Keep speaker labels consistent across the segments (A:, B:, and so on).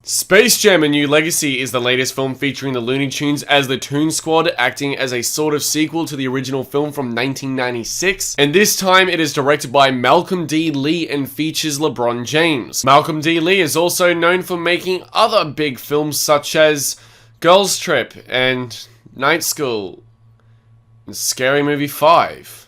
A: Space Jam: A New Legacy is the latest film featuring the Looney Tunes as the Toon Squad, acting as a sort of sequel to the original film from 1996, and this time it is directed by Malcolm D. Lee and features LeBron James. Malcolm D. Lee is also known for making other big films such as Girls Trip and Night School and Scary Movie 5.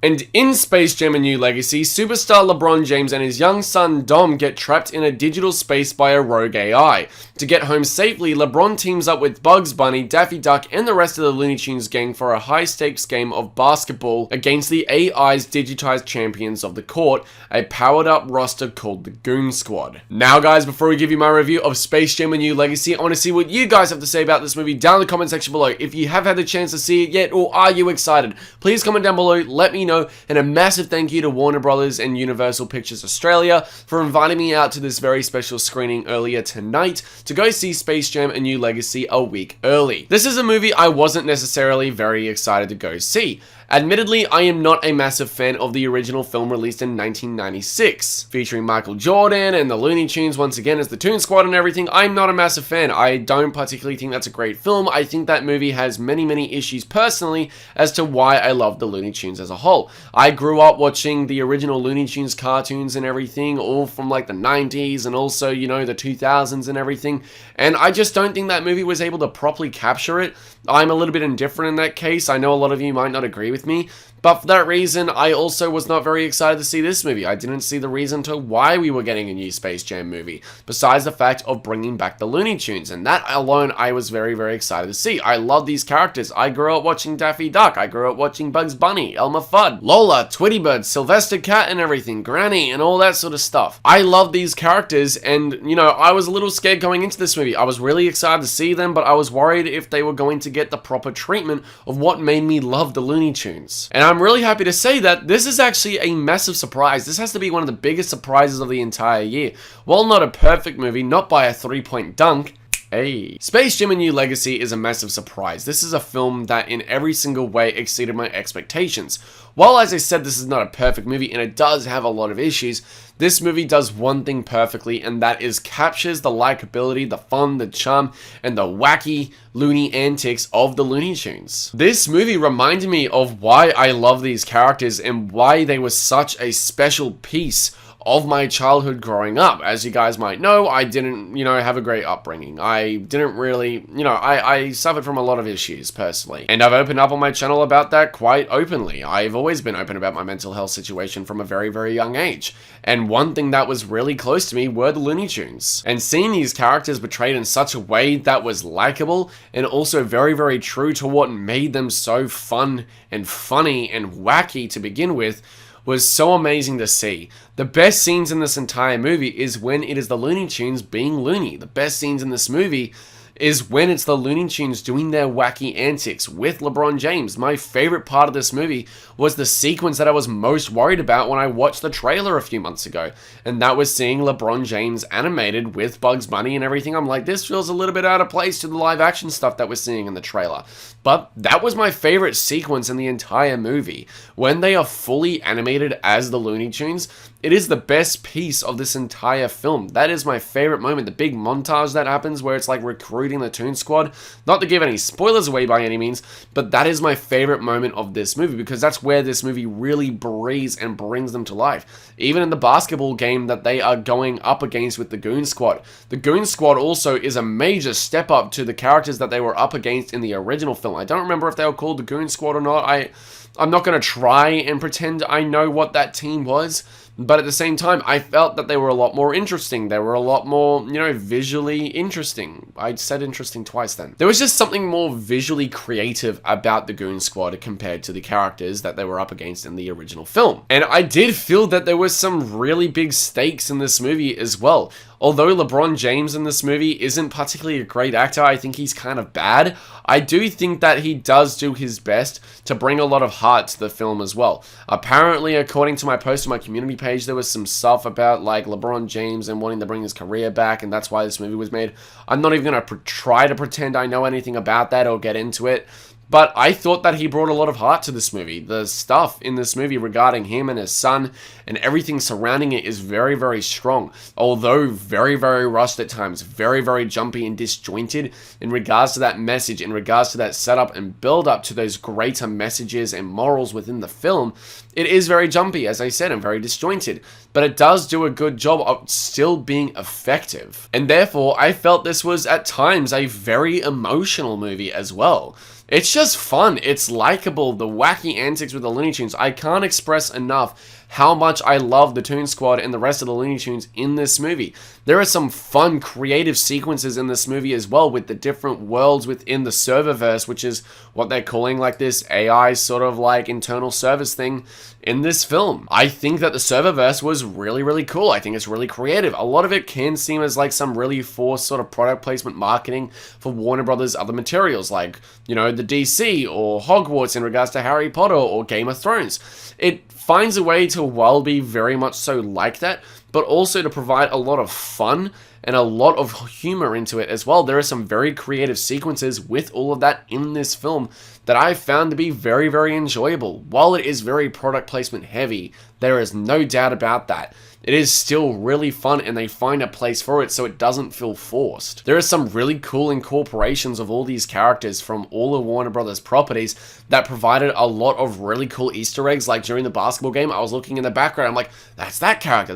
A: And in Space Jam: A New Legacy, superstar LeBron James and his young son Dom get trapped in a digital space by a rogue AI. To get home safely, LeBron teams up with Bugs Bunny, Daffy Duck, and the rest of the Looney Tunes gang for a high-stakes game of basketball against the AI's digitized champions of the court, a powered-up roster called the Goon Squad. Now guys, before we give you my review of Space Jam: A New Legacy, I want to see what you guys have to say about this movie down in the comment section below. If you have had the chance to see it yet, or are you excited, please comment down below, let me know. And a massive thank you to Warner Brothers and Universal Pictures Australia for inviting me out to this very special screening earlier tonight to go see Space Jam: A New Legacy a week early. This is a movie I wasn't necessarily very excited to go see. Admittedly, I am not a massive fan of the original film released in 1996, featuring Michael Jordan and the Looney Tunes once again as the Toon Squad and everything. I'm not a massive fan. I don't particularly think that's a great film. I think that movie has many issues personally as to why I love the Looney Tunes as a whole. I grew up watching the original Looney Tunes cartoons and everything, all from like the 90s and also, you know, the 2000s and everything, and I just don't think that movie was able to properly capture it. I'm a little bit indifferent in that case. I know a lot of you might not agree with me, but for that reason, I also was not very excited to see this movie. I didn't see the reason to why we were getting a new Space Jam movie, besides the fact of bringing back the Looney Tunes, and that alone I was very excited to see. I love these characters. I grew up watching Daffy Duck, I grew up watching Bugs Bunny, Elmer Fudd, Lola, Tweety Bird, Sylvester Cat and everything, Granny, and all that sort of stuff. I love these characters, and you know, I was a little scared going into this movie. I was really excited to see them, but I was worried if they were going to get the proper treatment of what made me love the Looney Tunes. And I'm really happy to say that this is actually a massive surprise. This has to be one of the biggest surprises of the entire year. While not a perfect movie, not by a 3-point dunk, hey. Space Jam: A New Legacy is a massive surprise. This is a film that in every single way exceeded my expectations. While, as I said, this is not a perfect movie and it does have a lot of issues, this movie does one thing perfectly, and that is captures the likability, the fun, the charm, and the wacky, loony antics of the Looney Tunes. This movie reminded me of why I love these characters and why they were such a special piece of my childhood growing up. As you guys might know, I didn't, have a great upbringing. I didn't really, I suffered from a lot of issues personally. And I've opened up on my channel about that quite openly. I've always been open about my mental health situation from a very young age. And one thing that was really close to me were the Looney Tunes. And seeing these characters portrayed in such a way that was likable and also very true to what made them so fun and funny and wacky to begin with was so amazing to see. The best scenes in this entire movie is when it is the Looney Tunes being loony. The best scenes in this movie is when it's the Looney Tunes doing their wacky antics with LeBron James. My favorite part of this movie was the sequence that I was most worried about when I watched the trailer a few months ago, and that was seeing LeBron James animated with Bugs Bunny and everything. I'm like, this feels a little bit out of place to the live action stuff that we're seeing in the trailer. But that was my favorite sequence in the entire movie. When they are fully animated as the Looney Tunes, it is the best piece of this entire film. That is my favorite moment. The big montage that happens where it's like recruiting the Toon Squad. Not to give any spoilers away by any means, but that is my favorite moment of this movie because that's where this movie really breathes and brings them to life. Even in the basketball game that they are going up against with the Goon Squad. The Goon Squad also is a major step up to the characters that they were up against in the original film. I don't remember if they were called the Goon Squad or not. I'm not going to try and pretend I know what that team was, but at the same time, I felt that they were a lot more interesting. They were a lot more, visually interesting. I said interesting twice then. There was just something more visually creative about the Goon Squad compared to the characters that they were up against in the original film. And I did feel that there was some really big stakes in this movie as well. Although LeBron James in this movie isn't particularly a great actor, I think he's kind of bad. I do think that he does do his best to bring a lot of heart to the film as well. Apparently, according to my post on my community page, there was some stuff about like LeBron James and wanting to bring his career back, and that's why this movie was made. I'm not even going to try to pretend I know anything about that or get into it. But I thought that he brought a lot of heart to this movie. The stuff in this movie regarding him and his son and everything surrounding it is very, very strong. Although very, very rushed at times, very, very jumpy and disjointed in regards to that message, in regards to that setup and build up to those greater messages and morals within the film, it is very jumpy, as I said, and very disjointed. But it does do a good job of still being effective. And therefore, I felt this was at times a very emotional movie as well. It's just fun. It's likable. The wacky antics with the Looney Tunes. I can't express enough how much I love the Toon Squad and the rest of the Looney Tunes in this movie. There are some fun, creative sequences in this movie as well with the different worlds within the serververse, which is what they're calling like this AI sort of like internal service thing in this film. I think that the serververse was really, really cool. I think it's really creative. A lot of it can seem as like some really forced sort of product placement marketing for Warner Brothers' other materials, like, you know, the DC or Hogwarts in regards to Harry Potter or Game of Thrones. It finds a way to, while be very much so like that, but also to provide a lot of fun and a lot of humor into it as well. There are some very creative sequences with all of that in this film that I found to be very, very enjoyable. While it is very product placement heavy, there is no doubt about that. It is still really fun and they find a place for it so it doesn't feel forced. There are some really cool incorporations of all these characters from all the Warner Brothers properties that provided a lot of really cool Easter eggs. Like during the basketball game, I was looking in the background, I'm like, that's that character,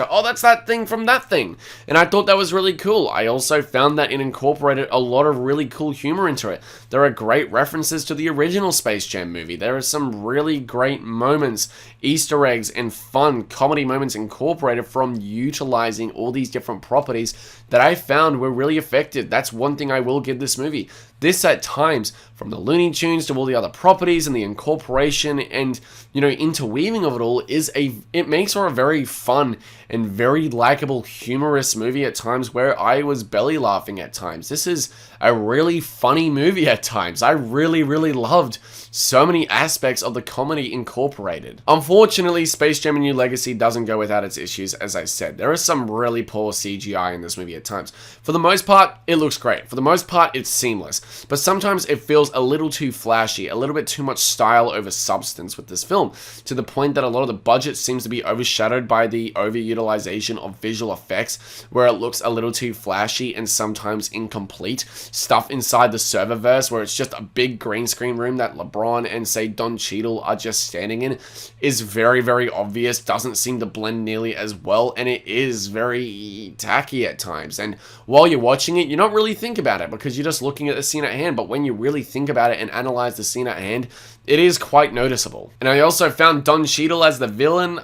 A: oh, that's that thing from that thing. And I thought that was really cool. I also found that it incorporated a lot of really cool humor into it. There are great references to the original Space Jam movie. There are some really great moments, Easter eggs, and fun comedy moments incorporated from utilizing all these different properties that I found were really effective. That's one thing I will give this movie. This at times, from the Looney Tunes to all the other properties and the incorporation and, you know, interweaving of it all, it makes for a very fun and very likable, humorous movie at times where I was belly laughing at times. This is a really funny movie at times. I really, really loved so many aspects of the comedy incorporated. Unfortunately, Space Jam: A New Legacy doesn't go without its issues, as I said. There is some really poor CGI in this movie at times. For the most part, it looks great. For the most part, it's seamless. But sometimes it feels a little too flashy, a little bit too much style over substance with this film, to the point that a lot of the budget seems to be overshadowed by the overutilization of visual effects, where it looks a little too flashy and sometimes incomplete. Stuff inside the serververse where it's just a big green screen room that LeBron and, say, Don Cheadle are just standing in is very, very obvious, doesn't seem to blend nearly as well, and it is very tacky at times. And while you're watching it, you don't really think about it because you're just looking at the scene at hand, but when you really think about it and analyze the scene at hand, it is quite noticeable. And I also found Don Cheadle as the villain,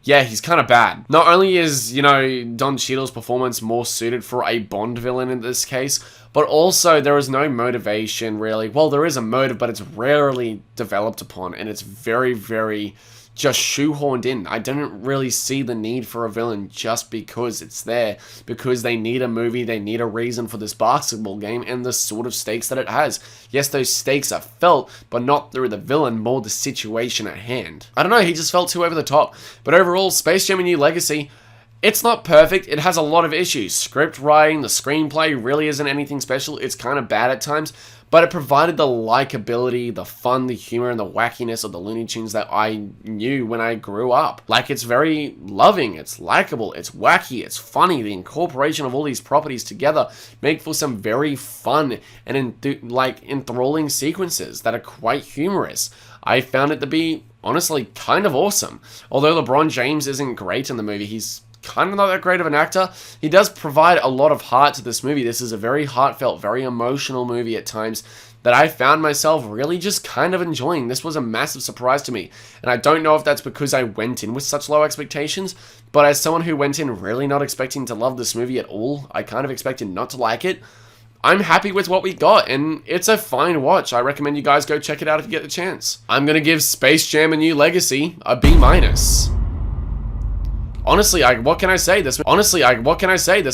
A: yeah, he's kind of bad. Not only is, you know, Don Cheadle's performance more suited for a Bond villain in this case, but also there is no motivation really. Well, there is a motive, but it's rarely developed upon, and it's very, very just shoehorned in. I didn't really see the need for a villain just because it's there, because they need a movie, they need a reason for this basketball game and the sort of stakes that it has. Yes, those stakes are felt, but not through the villain, more the situation at hand. I don't know, he just felt too over the top. But overall, Space Jam: A New Legacy, it's not perfect. It has a lot of issues. Script writing, the screenplay really isn't anything special. It's kind of bad at times, but it provided the likability, the fun, the humor, and the wackiness of the Looney Tunes that I knew when I grew up. Like, it's very loving, it's likable, it's wacky, it's funny. The incorporation of all these properties together make for some very fun and enthralling sequences that are quite humorous. I found it to be, honestly, kind of awesome. Although LeBron James isn't great in the movie, he's kind of not that great of an actor, he does provide a lot of heart to this movie. This is a very heartfelt, very emotional movie at times that I found myself really just kind of enjoying. This was a massive surprise to me, and I don't know if that's because I went in with such low expectations, but as someone who went in really not expecting to love this movie at all, I kind of expected not to like it, I'm happy with what we got, and it's a fine watch. I recommend you guys go check it out if you get the chance. I'm gonna give Space Jam: A New Legacy a B-. Honestly, what can I say? This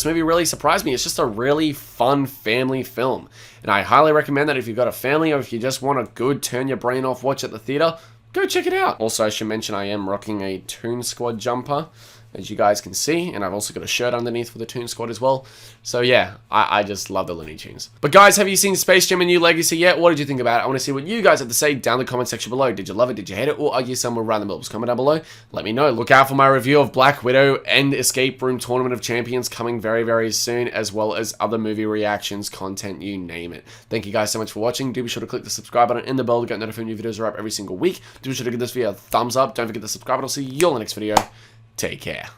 A: movie really surprised me. It's just a really fun family film, and I highly recommend that if you've got a family or if you just want a good turn your brain off watch at the theater, go check it out. Also, I should mention I am rocking a Toon Squad jumper. as you guys can see, and I've also got a shirt underneath for the Toon Squad as well. So yeah, I just love the Looney Tunes. But guys, have you seen Space Jam: A New Legacy yet? What did you think about it? I want to see what you guys have to say down in the comment section below. Did you love it? Did you hate it? Or are you somewhere around the middle? Just comment down below. Let me know. Look out for my review of Black Widow and Escape Room Tournament of Champions coming very, very soon, as well as other movie reactions, content, you name it. Thank you guys so much for watching. Do be sure to click the subscribe button and the bell to get notified when new videos are up every single week. Do be sure to give this video a thumbs up. Don't forget to subscribe, and I'll see you all in the next video. Take care.